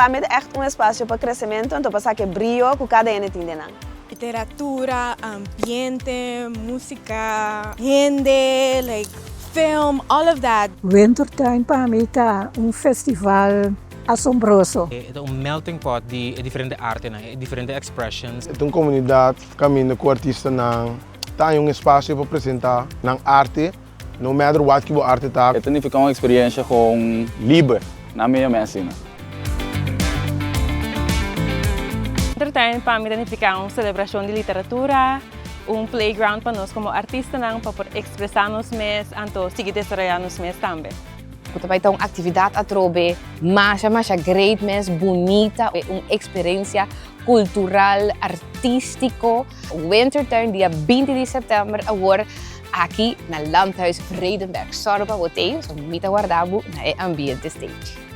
para mim é um espaço para crescimento, então passar que brilho com cada hendenan. Literatura, ambiente, música, hende, like film, all of that. Wintertuin para mim tá festival assombroso. Ito ang melting pot de diferente arte, diferente expressions. Itong komunidad, kami na artista ng tayong espasyo para apresentar ng arte, no matter what que o arte tá. Ito nifiká uma experiência com livre na minha medicina. Wintertuin para mim significa uma celebração de literatura, playground para nós como artistas para expressar-nos mais, então seguir desarrollar-nos mais também. Vai ter uma atividade a trobe, mas great, mas bonita, uma experiência cultural, artístico. Wintertuin, dia 20 de setembro, awor aqui na Landhuis Vredenberg. Sorba, hotel, so mita guardabo na ambiente stage.